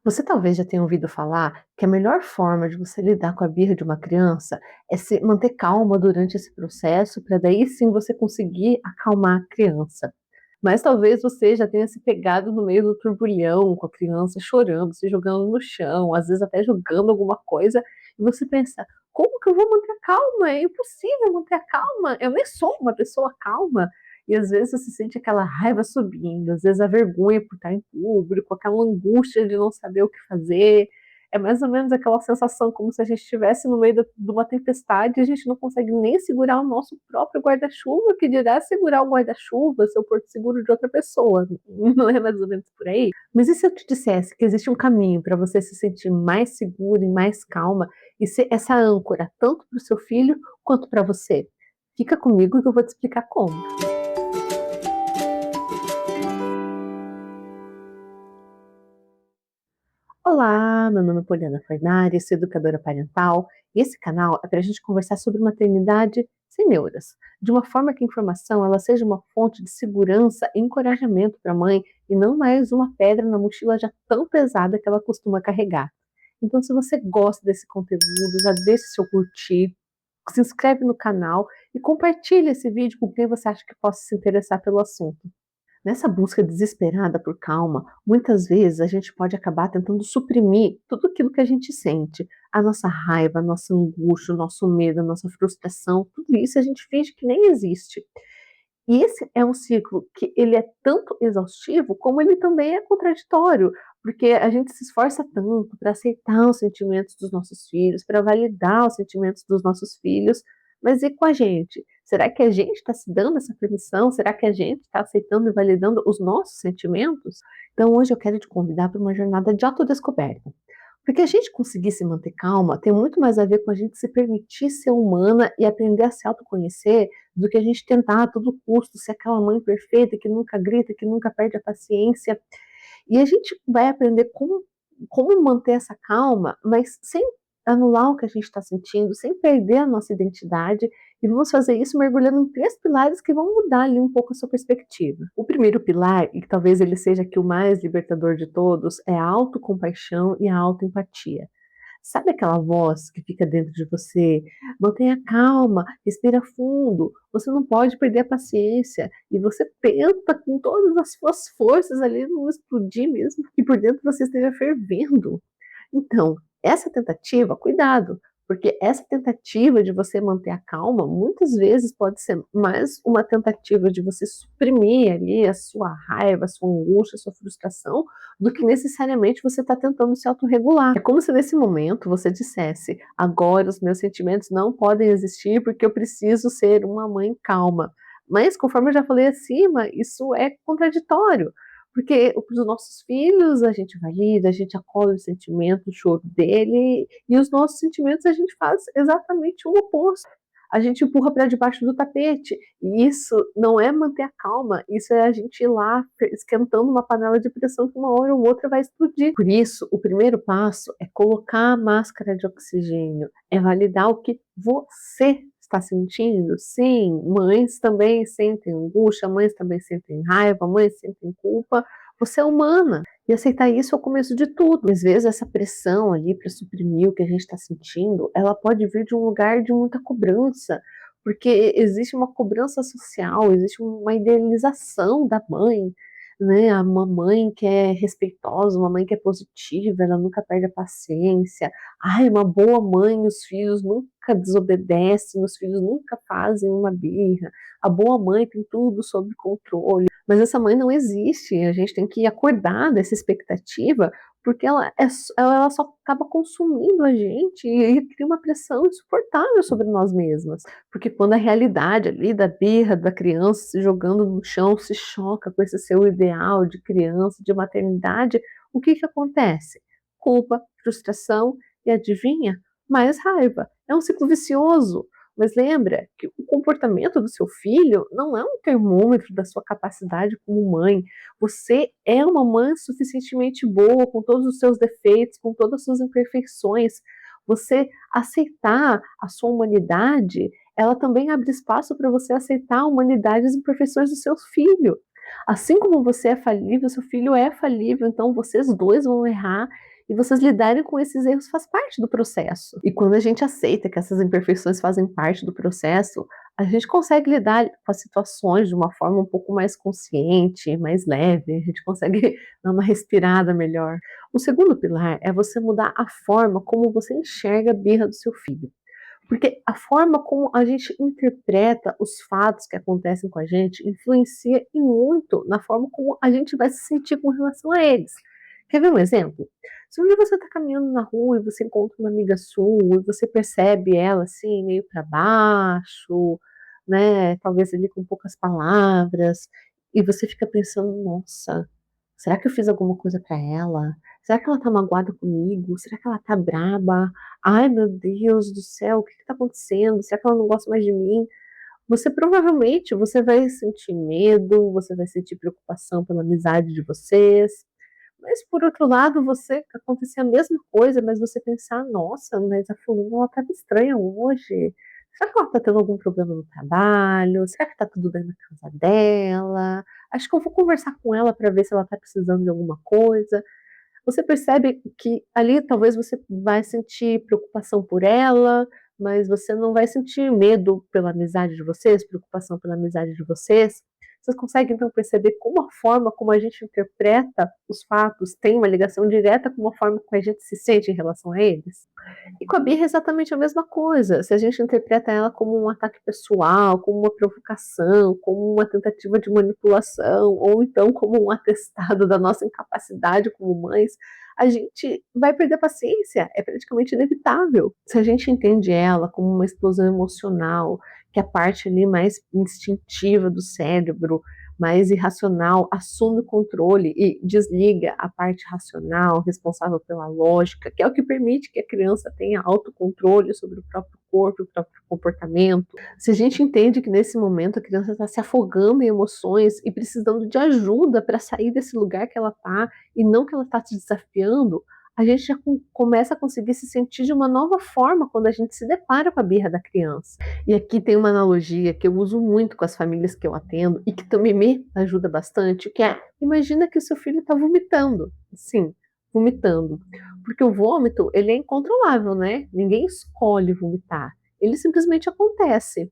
Você talvez já tenha ouvido falar que a melhor forma de você lidar com a birra de uma criança é se manter calma durante esse processo, para daí sim você conseguir acalmar a criança. Mas talvez você já tenha se pegado no meio do turbulhão, com a criança chorando, se jogando no chão, às vezes até jogando alguma coisa, e você pensa: como que eu vou manter a calma? É impossível manter a calma, eu nem sou uma pessoa calma. E às vezes você sente aquela raiva subindo, às vezes a vergonha por estar em público, aquela angústia de não saber o que fazer. É mais ou menos aquela sensação como se a gente estivesse no meio de uma tempestade e a gente não consegue nem segurar o nosso próprio guarda-chuva, que dirá segurar o guarda-chuva, seu porto seguro de outra pessoa. Não é mais ou menos por aí? Mas e se eu te dissesse que existe um caminho para você se sentir mais segura e mais calma e ser essa âncora, tanto para o seu filho quanto para você? Fica comigo que eu vou te explicar como. Olá, meu nome é Poliana Fornari, sou educadora parental e esse canal é para a gente conversar sobre maternidade sem neuras, de uma forma que a informação ela seja uma fonte de segurança e encorajamento para a mãe e não mais uma pedra na mochila já tão pesada que ela costuma carregar. Então, se você gosta desse conteúdo, já deixe seu curtir, se inscreve no canal e compartilhe esse vídeo com quem você acha que possa se interessar pelo assunto. Nessa busca desesperada por calma, muitas vezes a gente pode acabar tentando suprimir tudo aquilo que a gente sente. A nossa raiva, a nossa angústia, o nosso medo, a nossa frustração, tudo isso a gente finge que nem existe. E esse é um ciclo que ele é tanto exaustivo, como ele também é contraditório, porque a gente se esforça tanto para aceitar os sentimentos dos nossos filhos, para validar os sentimentos dos nossos filhos, mas e com a gente? Será que a gente está se dando essa permissão? Será que a gente está aceitando e validando os nossos sentimentos? Então hoje eu quero te convidar para uma jornada de autodescoberta. Porque a gente conseguir se manter calma tem muito mais a ver com a gente se permitir ser humana e aprender a se autoconhecer do que a gente tentar a todo custo ser aquela mãe perfeita que nunca grita, que nunca perde a paciência. E a gente vai aprender como manter essa calma, mas sem anular o que a gente está sentindo, sem perder a nossa identidade. E vamos fazer isso mergulhando em três pilares que vão mudar ali um pouco a sua perspectiva. O primeiro pilar, e que talvez ele seja aqui o mais libertador de todos, é a autocompaixão e a autoempatia. Sabe aquela voz que fica dentro de você? Mantenha calma, respira fundo. Você não pode perder a paciência. E você tenta com todas as suas forças ali não explodir mesmo, que por dentro você esteja fervendo. Então, essa tentativa, cuidado, porque essa tentativa de você manter a calma, muitas vezes pode ser mais uma tentativa de você suprimir ali a sua raiva, a sua angústia, a sua frustração, do que necessariamente você está tentando se autorregular. É como se nesse momento você dissesse: agora os meus sentimentos não podem existir porque eu preciso ser uma mãe calma. Mas, conforme eu já falei acima, isso é contraditório. Porque para os nossos filhos a gente valida, a gente acolhe o sentimento, o choro dele, e os nossos sentimentos a gente faz exatamente o oposto. A gente empurra para debaixo do tapete. E isso não é manter a calma, isso é a gente ir lá esquentando uma panela de pressão que uma hora ou outra vai explodir. Por isso, o primeiro passo é colocar a máscara de oxigênio, é validar o que você está sentindo. Sim, mães também sentem angústia, mães também sentem raiva, mães sentem culpa. Você é humana. E aceitar isso é o começo de tudo. Às vezes essa pressão ali para suprimir o que a gente está sentindo, ela pode vir de um lugar de muita cobrança, porque existe uma cobrança social, existe uma idealização da mãe, né? Uma mãe que é respeitosa, uma mãe que é positiva, ela nunca perde a paciência. Ai, uma boa mãe, os filhos nunca desobedecem, os filhos nunca fazem uma birra. A boa mãe tem tudo sob controle. Mas essa mãe não existe. A gente tem que acordar dessa expectativa, porque ela só acaba consumindo a gente e cria uma pressão insuportável sobre nós mesmas. Porque quando a realidade ali da birra da criança se jogando no chão se choca com esse seu ideal de criança, de maternidade, o que que acontece? Culpa, frustração e adivinha? Mais raiva. É um ciclo vicioso. Mas lembra que o comportamento do seu filho não é um termômetro da sua capacidade como mãe. Você é uma mãe suficientemente boa, com todos os seus defeitos, com todas as suas imperfeições. Você aceitar a sua humanidade, ela também abre espaço para você aceitar a humanidade e as imperfeições do seu filho. Assim como você é falível, seu filho é falível, então vocês dois vão errar e vocês lidarem com esses erros faz parte do processo. E quando a gente aceita que essas imperfeições fazem parte do processo, a gente consegue lidar com as situações de uma forma um pouco mais consciente, mais leve, a gente consegue dar uma respirada melhor. O segundo pilar é você mudar a forma como você enxerga a birra do seu filho. Porque a forma como a gente interpreta os fatos que acontecem com a gente influencia e muito na forma como a gente vai se sentir com relação a eles. Quer ver um exemplo? Se um dia você está caminhando na rua e você encontra uma amiga sua e você percebe ela assim, meio para baixo, né? Talvez ali com poucas palavras, e você fica pensando, nossa, será que eu fiz alguma coisa para ela? Será que ela tá magoada comigo? Será que ela tá braba? Ai, meu Deus do céu, o que que tá acontecendo? Será que ela não gosta mais de mim? Você provavelmente você vai sentir medo, você vai sentir preocupação pela amizade de vocês, mas por outro lado, você acontecer a mesma coisa, mas você pensar, nossa, mas a fulana ela estava estranha hoje. Será que ela está tendo algum problema no trabalho? Será que está tudo bem na casa dela? Acho que eu vou conversar com ela para ver se ela está precisando de alguma coisa. Você percebe que ali talvez você vai sentir preocupação por ela, mas você não vai sentir medo pela amizade de vocês, preocupação pela amizade de vocês. Vocês conseguem então perceber como a forma como a gente interpreta os fatos tem uma ligação direta com a forma como a gente se sente em relação a eles? E com a birra é exatamente a mesma coisa. Se a gente interpreta ela como um ataque pessoal, como uma provocação, como uma tentativa de manipulação, ou então como um atestado da nossa incapacidade como mães, a gente vai perder a paciência. É praticamente inevitável. Se a gente entende ela como uma explosão emocional, que é a parte ali mais instintiva do cérebro, mais irracional, assume o controle e desliga a parte racional, responsável pela lógica, que é o que permite que a criança tenha autocontrole sobre o próprio corpo, o próprio comportamento. Se a gente entende que nesse momento a criança está se afogando em emoções e precisando de ajuda para sair desse lugar que ela está, e não que ela está te desafiando, a gente já começa a conseguir se sentir de uma nova forma quando a gente se depara com a birra da criança. E aqui tem uma analogia que eu uso muito com as famílias que eu atendo e que também me ajuda bastante, que é, imagina que o seu filho está vomitando. Sim, vomitando. Porque o vômito, ele é incontrolável, né? Ninguém escolhe vomitar. Ele simplesmente acontece.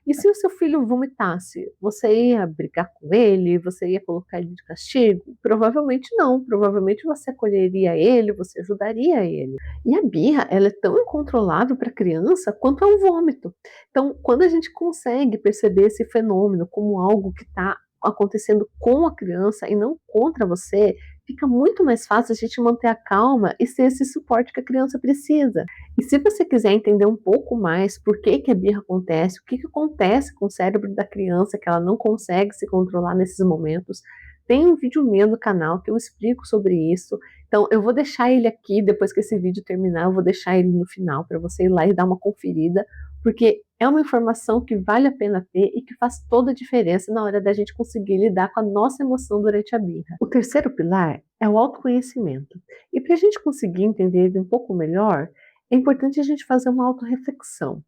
E se o seu filho vomitasse, você ia brigar com ele? Você ia colocar ele de castigo? Provavelmente não. Provavelmente você acolheria ele, você ajudaria ele. E a birra, ela é tão incontrolável para a criança quanto é um vômito. Então, quando a gente consegue perceber esse fenômeno como algo que está acontecendo com a criança e não contra você, fica muito mais fácil a gente manter a calma e ser esse suporte que a criança precisa. E se você quiser entender um pouco mais por que que a birra acontece, o que que acontece com o cérebro da criança que ela não consegue se controlar nesses momentos, tem um vídeo meu no canal que eu explico sobre isso. Então, eu vou deixar ele aqui, depois que esse vídeo terminar, eu vou deixar ele no final para você ir lá e dar uma conferida, porque é uma informação que vale a pena ter e que faz toda a diferença na hora da gente conseguir lidar com a nossa emoção durante a birra. O terceiro pilar é o autoconhecimento. E para a gente conseguir entender ele um pouco melhor, é importante a gente fazer uma autorreflexão.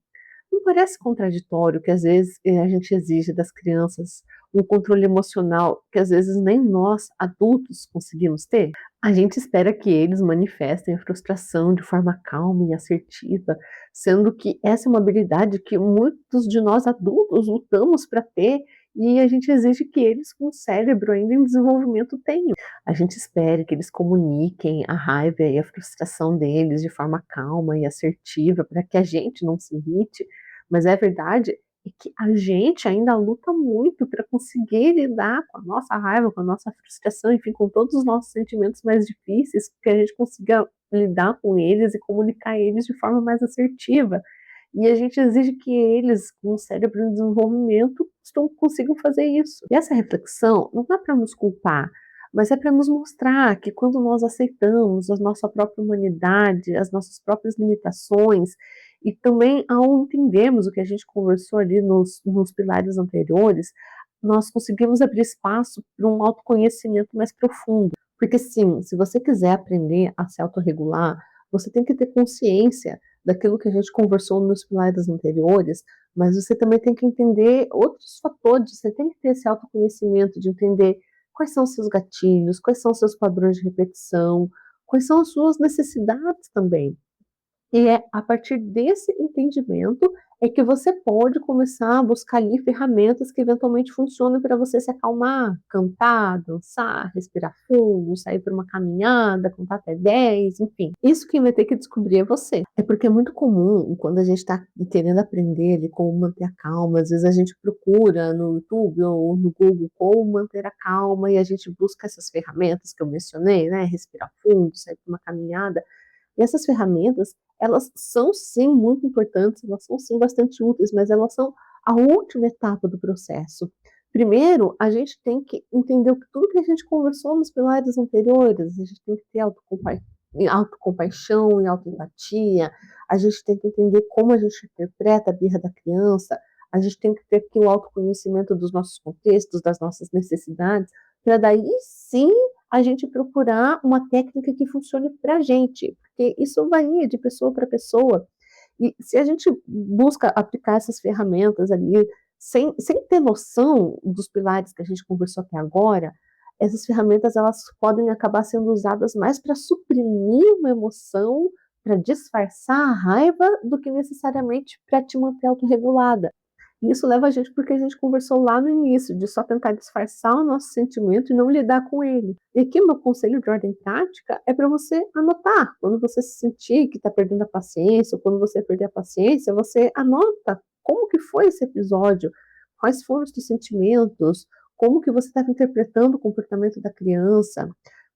Não parece contraditório que às vezes a gente exige das crianças um controle emocional que às vezes nem nós, adultos, conseguimos ter? A gente espera que eles manifestem a frustração de forma calma e assertiva, sendo que essa é uma habilidade que muitos de nós adultos lutamos para ter e a gente exige que eles, com o cérebro ainda em desenvolvimento, tenham. A gente espera que eles comuniquem a raiva e a frustração deles de forma calma e assertiva para que a gente não se irrite, mas é verdade é que a gente ainda luta muito para conseguir lidar com a nossa raiva, com a nossa frustração, enfim, com todos os nossos sentimentos mais difíceis, que a gente consiga lidar com eles e comunicar eles de forma mais assertiva. E a gente exige que eles, com o cérebro em desenvolvimento, consigam fazer isso. E essa reflexão não é para nos culpar, mas é para nos mostrar que quando nós aceitamos a nossa própria humanidade, as nossas próprias limitações, e também ao entendermos o que a gente conversou ali nos pilares anteriores, nós conseguimos abrir espaço para um autoconhecimento mais profundo. Porque sim, se você quiser aprender a se autorregular, você tem que ter consciência daquilo que a gente conversou nos pilares anteriores, mas você também tem que entender outros fatores, você tem que ter esse autoconhecimento de entender quais são os seus gatilhos, quais são os seus padrões de repetição, quais são as suas necessidades também. E é a partir desse entendimento é que você pode começar a buscar ali ferramentas que eventualmente funcionem para você se acalmar, cantar, dançar, respirar fundo, sair para uma caminhada, contar até 10, enfim. Isso quem vai ter que descobrir é você. É porque é muito comum quando a gente está querendo aprender ali como manter a calma, às vezes a gente procura no YouTube ou no Google como manter a calma e a gente busca essas ferramentas que eu mencionei, né? Respirar fundo, sair para uma caminhada. E essas ferramentas, elas são sim muito importantes, elas são sim bastante úteis, mas elas são a última etapa do processo. Primeiro, a gente tem que entender tudo que a gente conversou nos pilares anteriores, a gente tem que ter autocompaixão e autoempatia, a gente tem que entender como a gente interpreta a birra da criança, a gente tem que ter aqui o autoconhecimento dos nossos contextos, das nossas necessidades, para daí sim a gente procurar uma técnica que funcione para a gente, porque isso varia de pessoa para pessoa. E se a gente busca aplicar essas ferramentas ali, sem ter noção dos pilares que a gente conversou até agora, essas ferramentas elas podem acabar sendo usadas mais para suprimir uma emoção, para disfarçar a raiva, do que necessariamente para te manter autorregulada. E isso leva a gente porque a gente conversou lá no início, de só tentar disfarçar o nosso sentimento e não lidar com ele. E aqui o meu conselho de ordem prática é para você anotar. Quando você se sentir que está perdendo a paciência, ou quando você perder a paciência, você anota como que foi esse episódio, quais foram os seus sentimentos, como que você estava interpretando o comportamento da criança,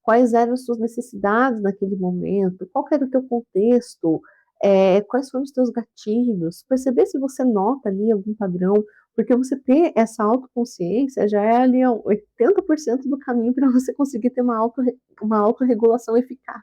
quais eram as suas necessidades naquele momento, qual que era o teu contexto, quais foram os teus gatilhos, perceber se você nota ali algum padrão, porque você ter essa autoconsciência já é ali 80% do caminho para você conseguir ter uma autorregulação eficaz.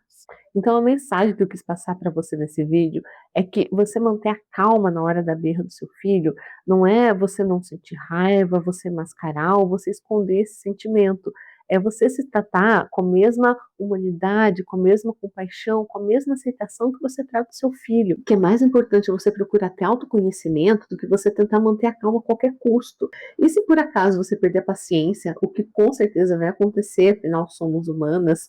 Então a mensagem que eu quis passar para você nesse vídeo é que você manter a calma na hora da birra do seu filho não é você não sentir raiva, você mascarar ou você esconder esse sentimento, é você se tratar com a mesma humanidade, com a mesma compaixão, com a mesma aceitação que você trata o seu filho. Que é mais importante você procurar ter autoconhecimento do que você tentar manter a calma a qualquer custo. E se por acaso você perder a paciência, o que com certeza vai acontecer, afinal somos humanas,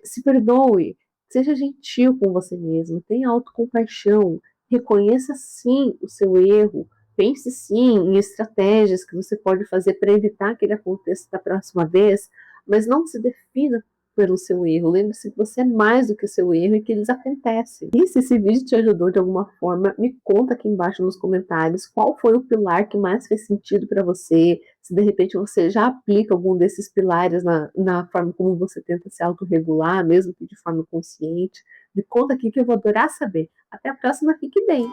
se perdoe, seja gentil com você mesmo, tenha autocompaixão, reconheça sim o seu erro, pense sim em estratégias que você pode fazer para evitar que ele aconteça da próxima vez, mas não se defina pelo seu erro. Lembre-se que você é mais do que o seu erro e que eles acontecem. E se esse vídeo te ajudou de alguma forma, me conta aqui embaixo nos comentários qual foi o pilar que mais fez sentido para você, se de repente você já aplica algum desses pilares na forma como você tenta se autorregular, mesmo que de forma consciente. Me conta aqui que eu vou adorar saber. Até a próxima, fique bem!